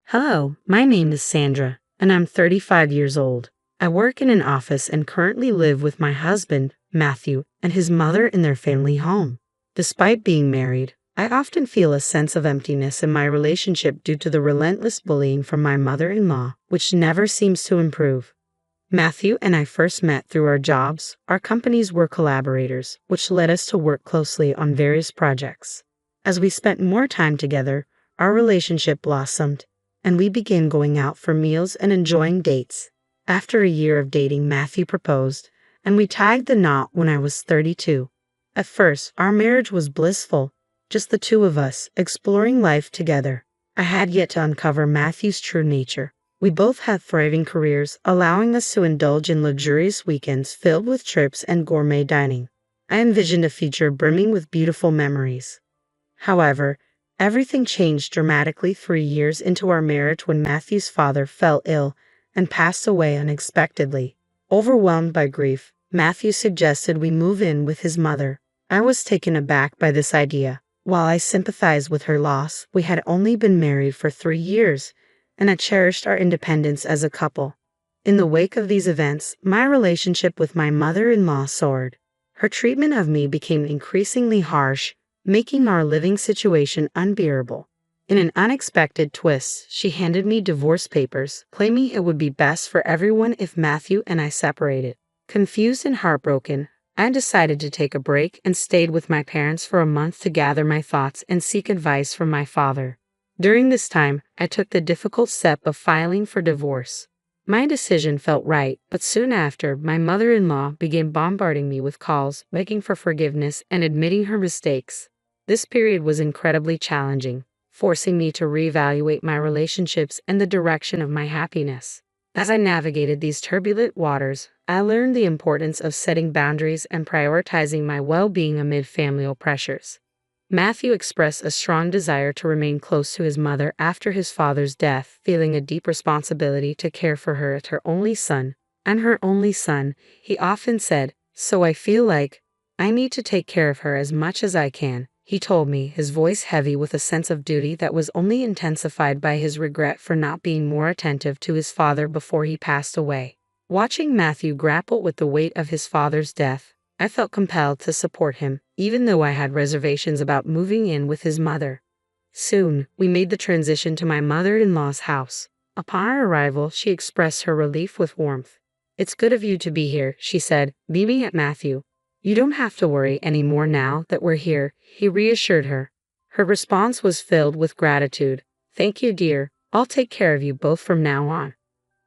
Hello, my name is Sandra, and I'm 35 years old. I work in an office and currently live with my husband, Matthew, and his mother in their family home. Despite being married, I often feel a sense of emptiness in my relationship due to the relentless bullying from my mother-in-law, which never seems to improve. Matthew and I first met through our jobs. Our companies were collaborators, which led us to work closely on various projects. As we spent more time together, our relationship blossomed, and we began going out for meals and enjoying dates. After a year of dating, Matthew proposed, and we tied the knot when I was 32. At first, our marriage was blissful, just the two of us, exploring life together. I had yet to uncover Matthew's true nature. We both had thriving careers, allowing us to indulge in luxurious weekends filled with trips and gourmet dining. I envisioned a future brimming with beautiful memories. However, everything changed dramatically 3 years into our marriage when Matthew's father fell ill and passed away unexpectedly. Overwhelmed by grief, Matthew suggested we move in with his mother. I was taken aback by this idea. While I sympathized with her loss, we had only been married for 3 years, and I cherished our independence as a couple. In the wake of these events, my relationship with my mother-in-law soared. Her treatment of me became increasingly harsh, making our living situation unbearable. In an unexpected twist, she handed me divorce papers, claiming it would be best for everyone if Matthew and I separated. Confused and heartbroken, I decided to take a break and stayed with my parents for a month to gather my thoughts and seek advice from my father. During this time, I took the difficult step of filing for divorce. My decision felt right, but soon after, my mother-in-law began bombarding me with calls, begging for forgiveness and admitting her mistakes. This period was incredibly challenging, forcing me to reevaluate my relationships and the direction of my happiness. As I navigated these turbulent waters, I learned the importance of setting boundaries and prioritizing my well-being amid familial pressures. Matthew expressed a strong desire to remain close to his mother after his father's death, feeling a deep responsibility to care for her as her only son. And her only son, he often said, "So I feel like I need to take care of her as much as I can," he told me, his voice heavy with a sense of duty that was only intensified by his regret for not being more attentive to his father before he passed away. Watching Matthew grapple with the weight of his father's death, I felt compelled to support him, even though I had reservations about moving in with his mother. Soon, we made the transition to my mother-in-law's house. Upon our arrival, she expressed her relief with warmth. "It's good of you to be here," she said, beaming at Matthew. "You don't have to worry anymore now that we're here," he reassured her. Her response was filled with gratitude. "Thank you, dear. I'll take care of you both from now on."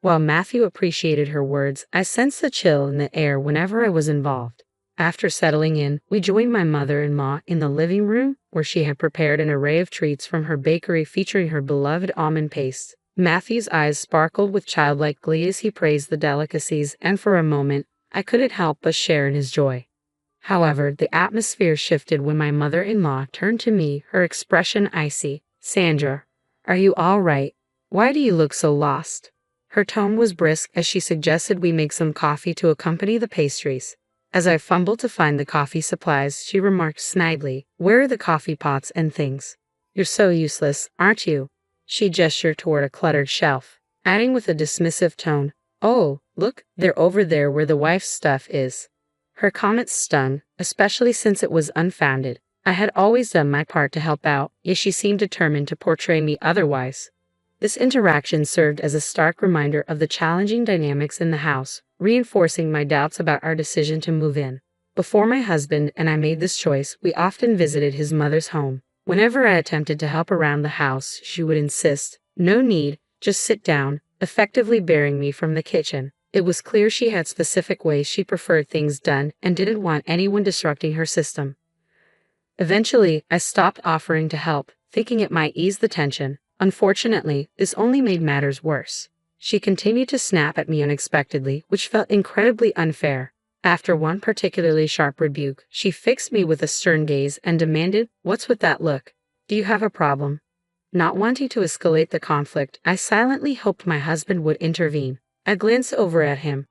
While Matthew appreciated her words, I sensed a chill in the air whenever I was involved. After settling in, we joined my mother-in-law in the living room, where she had prepared an array of treats from her bakery featuring her beloved almond paste. Matthew's eyes sparkled with childlike glee as he praised the delicacies, and for a moment, I couldn't help but share in his joy. However, the atmosphere shifted when my mother-in-law turned to me, her expression icy. "Sandra, are you all right? Why do you look so lost?" Her tone was brisk as she suggested we make some coffee to accompany the pastries. As I fumbled to find the coffee supplies, she remarked snidely, "Where are the coffee pots and things? You're so useless, aren't you?" She gestured toward a cluttered shelf, adding with a dismissive tone, "Oh, look, they're over there where the wife's stuff is." Her comment stung, especially since it was unfounded. I had always done my part to help out, yet she seemed determined to portray me otherwise. This interaction served as a stark reminder of the challenging dynamics in the house, reinforcing my doubts about our decision to move in. Before my husband and I made this choice, we often visited his mother's home. Whenever I attempted to help around the house, she would insist, "No need, just sit down," effectively barring me from the kitchen. It was clear she had specific ways she preferred things done and didn't want anyone disrupting her system. Eventually, I stopped offering to help, thinking it might ease the tension. Unfortunately, this only made matters worse. She continued to snap at me unexpectedly, which felt incredibly unfair. After one particularly sharp rebuke, she fixed me with a stern gaze and demanded, "What's with that look? Do you have a problem?" Not wanting to escalate the conflict, I silently hoped my husband would intervene. I glanced over at him,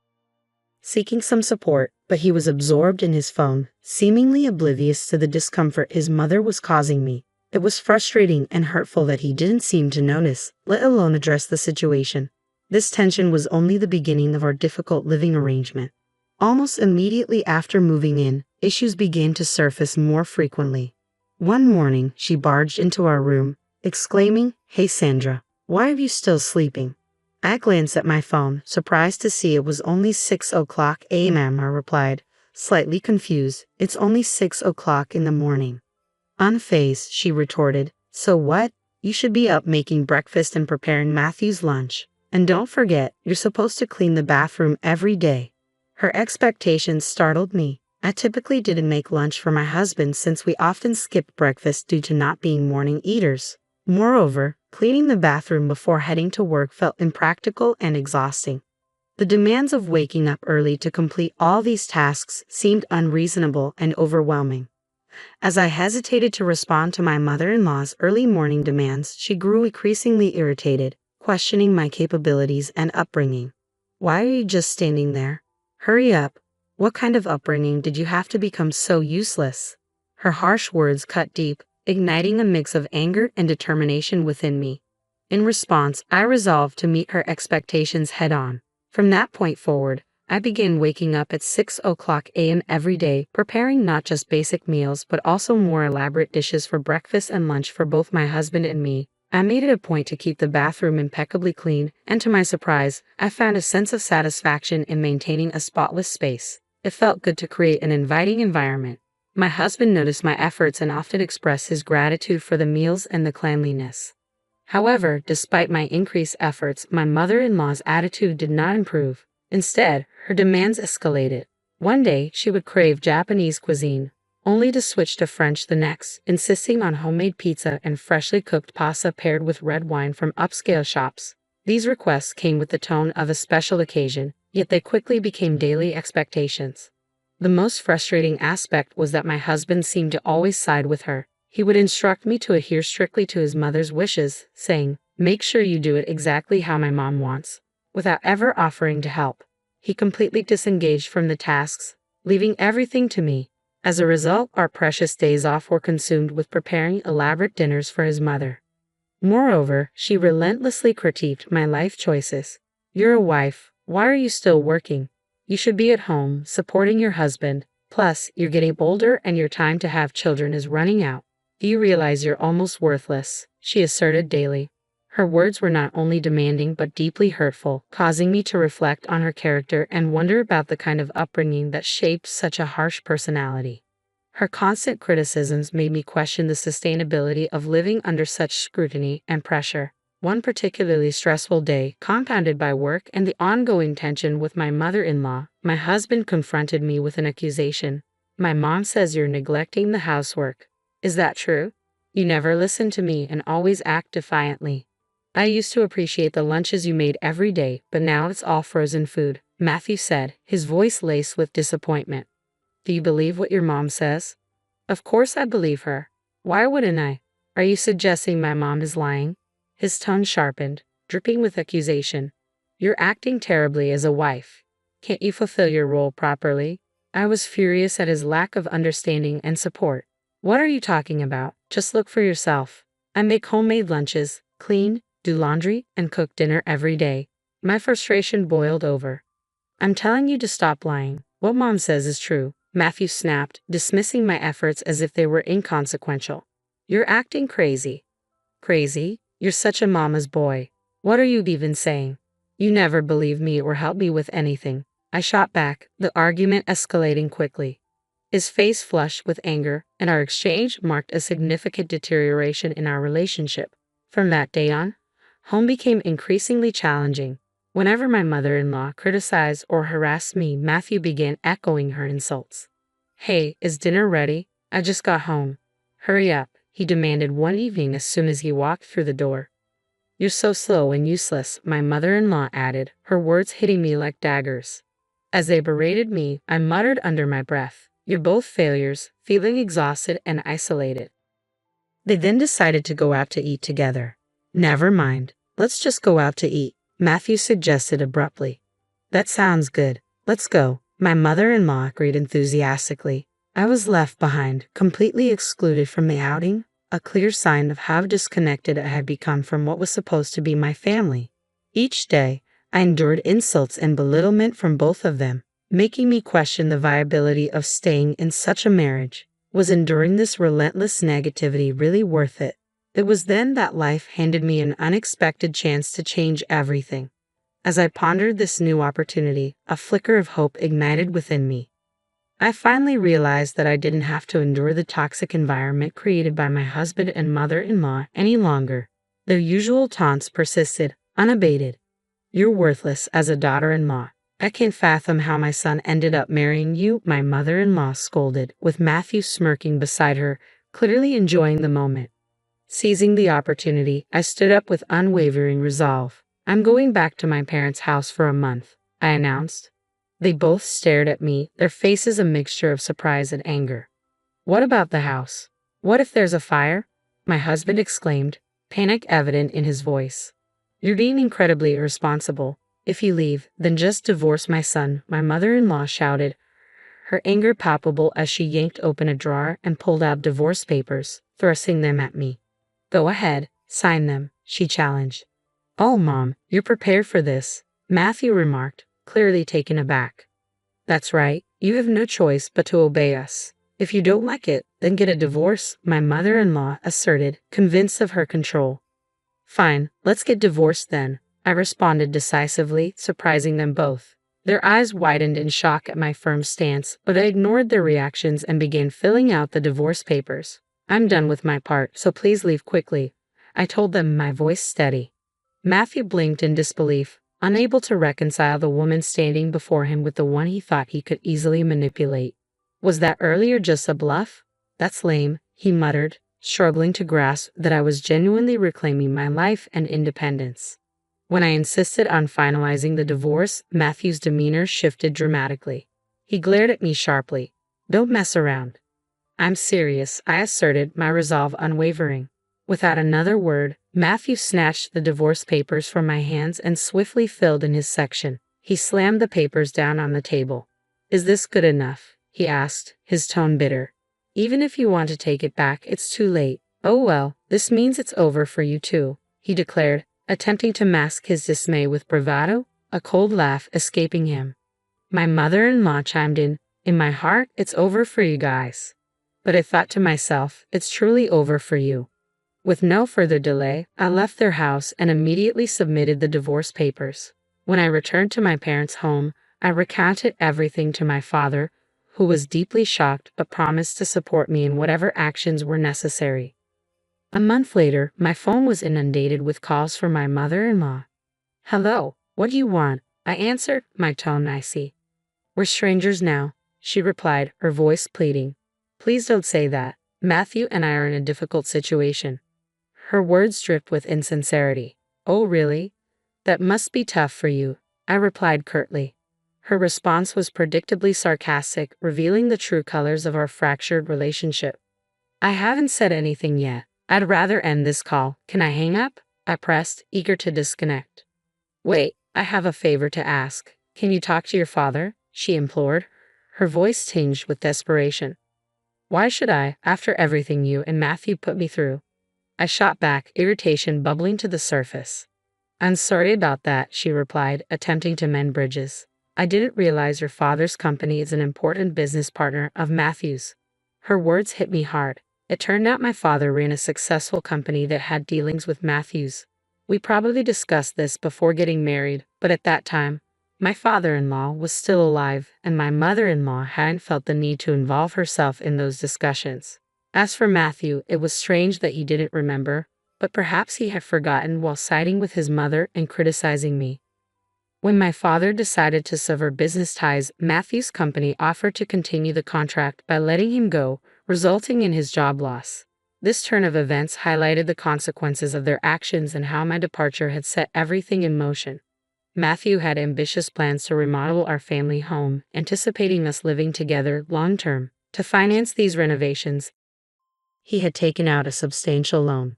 seeking some support, but he was absorbed in his phone, seemingly oblivious to the discomfort his mother was causing me. It was frustrating and hurtful that he didn't seem to notice, let alone address the situation. This tension was only the beginning of our difficult living arrangement. Almost immediately after moving in, issues began to surface more frequently. One morning, she barged into our room, exclaiming, "Hey Sandra, why are you still sleeping?" I glanced at my phone, surprised to see it was only 6 o'clock a.m. I replied, slightly confused, "It's only 6 o'clock in the morning." Unfazed, she retorted, "So what? You should be up making breakfast and preparing Matthew's lunch. And don't forget, you're supposed to clean the bathroom every day." Her expectations startled me. I typically didn't make lunch for my husband since we often skipped breakfast due to not being morning eaters. Moreover, cleaning the bathroom before heading to work felt impractical and exhausting. The demands of waking up early to complete all these tasks seemed unreasonable and overwhelming. As I hesitated to respond to my mother-in-law's early morning demands, she grew increasingly irritated, questioning my capabilities and upbringing. "Why are you just standing there? Hurry up. What kind of upbringing did you have to become so useless?" Her harsh words cut deep, igniting a mix of anger and determination within me. In response, I resolved to meet her expectations head-on. From that point forward, I began waking up at 6 a.m. every day, preparing not just basic meals but also more elaborate dishes for breakfast and lunch for both my husband and me. I made it a point to keep the bathroom impeccably clean, and to my surprise, I found a sense of satisfaction in maintaining a spotless space. It felt good to create an inviting environment. My husband noticed my efforts and often expressed his gratitude for the meals and the cleanliness. However, despite my increased efforts, my mother-in-law's attitude did not improve. Instead, her demands escalated. One day, she would crave Japanese cuisine, only to switch to French the next, insisting on homemade pizza and freshly cooked pasta paired with red wine from upscale shops. These requests came with the tone of a special occasion, yet they quickly became daily expectations. The most frustrating aspect was that my husband seemed to always side with her. He would instruct me to adhere strictly to his mother's wishes, saying, "Make sure you do it exactly how my mom wants," without ever offering to help. He completely disengaged from the tasks, leaving everything to me. As a result, our precious days off were consumed with preparing elaborate dinners for his mother. Moreover, she relentlessly critiqued my life choices. "You're a wife. Why are you still working? You should be at home, supporting your husband. Plus, you're getting older and your time to have children is running out. Do you realize you're almost worthless?" she asserted daily. Her words were not only demanding but deeply hurtful, causing me to reflect on her character and wonder about the kind of upbringing that shaped such a harsh personality. Her constant criticisms made me question the sustainability of living under such scrutiny and pressure. One particularly stressful day, compounded by work and the ongoing tension with my mother-in-law, my husband confronted me with an accusation. "My mom says you're neglecting the housework. Is that true? You never listen to me and always act defiantly. I used to appreciate the lunches you made every day, but now it's all frozen food," Matthew said, his voice laced with disappointment. "Do you believe what your mom says?" "Of course I believe her. Why wouldn't I? Are you suggesting my mom is lying?" His tone sharpened, dripping with accusation. "You're acting terribly as a wife. Can't you fulfill your role properly?" I was furious at his lack of understanding and support. "What are you talking about? Just look for yourself. I make homemade lunches, clean, do laundry, and cook dinner every day." My frustration boiled over. "I'm telling you to stop lying. What mom says is true," Matthew snapped, dismissing my efforts as if they were inconsequential. "You're acting crazy." "Crazy? You're such a mama's boy. What are you even saying? You never believe me or help me with anything," I shot back, the argument escalating quickly. His face flushed with anger, and our exchange marked a significant deterioration in our relationship. From that day on, home became increasingly challenging. Whenever my mother-in-law criticized or harassed me, Matthew began echoing her insults. "Hey, is dinner ready? I just got home. Hurry up," he demanded one evening as soon as he walked through the door. "You're so slow and useless," my mother-in-law added, her words hitting me like daggers. As they berated me, I muttered under my breath, "You're both failures," feeling exhausted and isolated. They then decided to go out to eat together. "Never mind. Let's just go out to eat," Matthew suggested abruptly. "That sounds good. Let's go," my mother-in-law agreed enthusiastically. I was left behind, completely excluded from the outing, a clear sign of how disconnected I had become from what was supposed to be my family. Each day, I endured insults and belittlement from both of them, making me question the viability of staying in such a marriage. Was enduring this relentless negativity really worth it? It was then that life handed me an unexpected chance to change everything. As I pondered this new opportunity, a flicker of hope ignited within me. I finally realized that I didn't have to endure the toxic environment created by my husband and mother-in-law any longer. Their usual taunts persisted, unabated. "You're worthless as a daughter-in-law. I can't fathom how my son ended up marrying you," my mother-in-law scolded, with Matthew smirking beside her, clearly enjoying the moment. Seizing the opportunity, I stood up with unwavering resolve. "I'm going back to my parents' house for a month," I announced. They both stared at me, their faces a mixture of surprise and anger. "What about the house? What if there's a fire?" my husband exclaimed, panic evident in his voice. "You're being incredibly irresponsible. If you leave, then just divorce my son," my mother-in-law shouted, her anger palpable as she yanked open a drawer and pulled out divorce papers, thrusting them at me. "Go ahead, sign them," she challenged. "Oh, Mom, you're prepared for this," Matthew remarked, clearly taken aback. "That's right, you have no choice but to obey us. If you don't like it, then get a divorce," my mother-in-law asserted, convinced of her control. "Fine, let's get divorced then," I responded decisively, surprising them both. Their eyes widened in shock at my firm stance, but I ignored their reactions and began filling out the divorce papers. "I'm done with my part, so please leave quickly," I told them, my voice steady. Matthew blinked in disbelief, unable to reconcile the woman standing before him with the one he thought he could easily manipulate. "Was that earlier just a bluff? That's lame," he muttered, struggling to grasp that I was genuinely reclaiming my life and independence. When I insisted on finalizing the divorce, Matthew's demeanor shifted dramatically. He glared at me sharply. "Don't mess around." "I'm serious," I asserted, my resolve unwavering. Without another word, Matthew snatched the divorce papers from my hands and swiftly filled in his section. He slammed the papers down on the table. "Is this good enough?" he asked, his tone bitter. "Even if you want to take it back, it's too late." "Oh well, this means it's over for you too," he declared, attempting to mask his dismay with bravado, a cold laugh escaping him. My mother-in-law chimed in my heart, "It's over for you guys." But I thought to myself, "It's truly over for you." With no further delay, I left their house and immediately submitted the divorce papers. When I returned to my parents' home, I recounted everything to my father, who was deeply shocked but promised to support me in whatever actions were necessary. A month later, my phone was inundated with calls from my mother-in-law. "Hello, what do you want?" I answered, my tone icy. "We're strangers now," she replied, her voice pleading. "Please don't say that. Matthew and I are in a difficult situation." Her words dripped with insincerity. "Oh, really? That must be tough for you," I replied curtly. Her response was predictably sarcastic, revealing the true colors of our fractured relationship. "I haven't said anything yet. I'd rather end this call. Can I hang up?" I pressed, eager to disconnect. "Wait, I have a favor to ask. Can you talk to your father?" she implored, her voice tinged with desperation. "Why should I, after everything you and Matthew put me through?" I shot back, irritation bubbling to the surface. "I'm sorry about that," she replied, attempting to mend bridges. "I didn't realize your father's company is an important business partner of Matthew's." Her words hit me hard. It turned out my father ran a successful company that had dealings with Matthew's. We probably discussed this before getting married, but at that time, my father-in-law was still alive, and my mother-in-law hadn't felt the need to involve herself in those discussions. As for Matthew, it was strange that he didn't remember, but perhaps he had forgotten while siding with his mother and criticizing me. When my father decided to sever business ties, Matthew's company offered to continue the contract by letting him go, resulting in his job loss. This turn of events highlighted the consequences of their actions and how my departure had set everything in motion. Matthew had ambitious plans to remodel our family home, anticipating us living together long-term. To finance these renovations, he had taken out a substantial loan.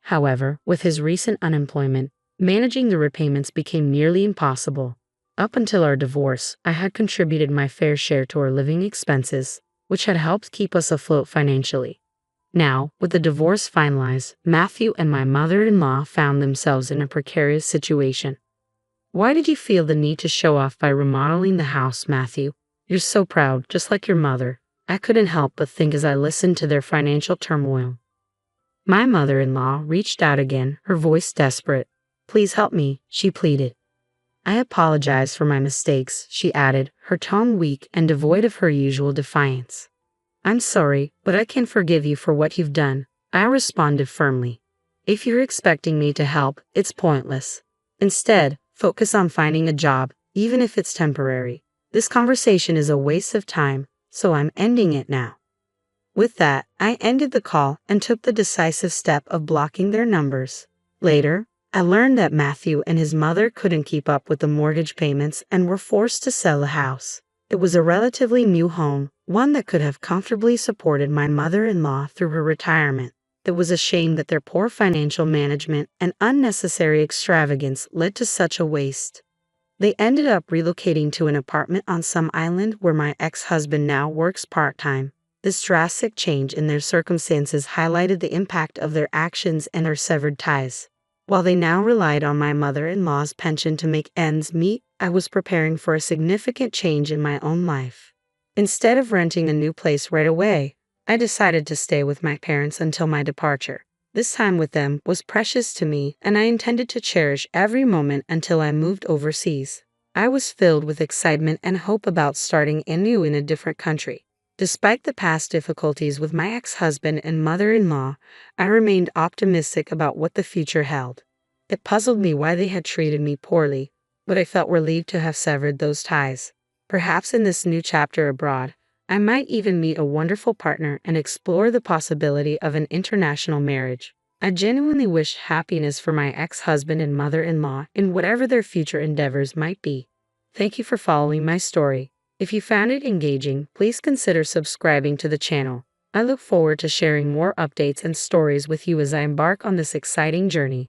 However, with his recent unemployment, managing the repayments became nearly impossible. Up until our divorce, I had contributed my fair share to our living expenses, which had helped keep us afloat financially. Now, with the divorce finalized, Matthew and my mother-in-law found themselves in a precarious situation. Why did you feel the need to show off by remodeling the house, Matthew? You're so proud, just like your mother. I couldn't help but think as I listened to their financial turmoil. My mother-in-law reached out again, her voice desperate. Please help me, she pleaded. I apologize for my mistakes, she added, her tone weak and devoid of her usual defiance. I'm sorry, but I can't forgive you for what you've done, I responded firmly. If you're expecting me to help, it's pointless. Instead, focus on finding a job, even if it's temporary. This conversation is a waste of time, so I'm ending it now. With that, I ended the call and took the decisive step of blocking their numbers. Later, I learned that Matthew and his mother couldn't keep up with the mortgage payments and were forced to sell the house. It was a relatively new home, one that could have comfortably supported my mother-in-law through her retirement. It was a shame that their poor financial management and unnecessary extravagance led to such a waste. They ended up relocating to an apartment on some island where my ex-husband now works part-time. This drastic change in their circumstances highlighted the impact of their actions and their severed ties. While they now relied on my mother-in-law's pension to make ends meet, I was preparing for a significant change in my own life. Instead of renting a new place right away, I decided to stay with my parents until my departure. This time with them was precious to me, and I intended to cherish every moment until I moved overseas. I was filled with excitement and hope about starting anew in a different country. Despite the past difficulties with my ex-husband and mother-in-law, I remained optimistic about what the future held. It puzzled me why they had treated me poorly, but I felt relieved to have severed those ties. Perhaps in this new chapter abroad, I might even meet a wonderful partner and explore the possibility of an international marriage. I genuinely wish happiness for my ex-husband and mother-in-law in whatever their future endeavors might be. Thank you for following my story. If you found it engaging, please consider subscribing to the channel. I look forward to sharing more updates and stories with you as I embark on this exciting journey.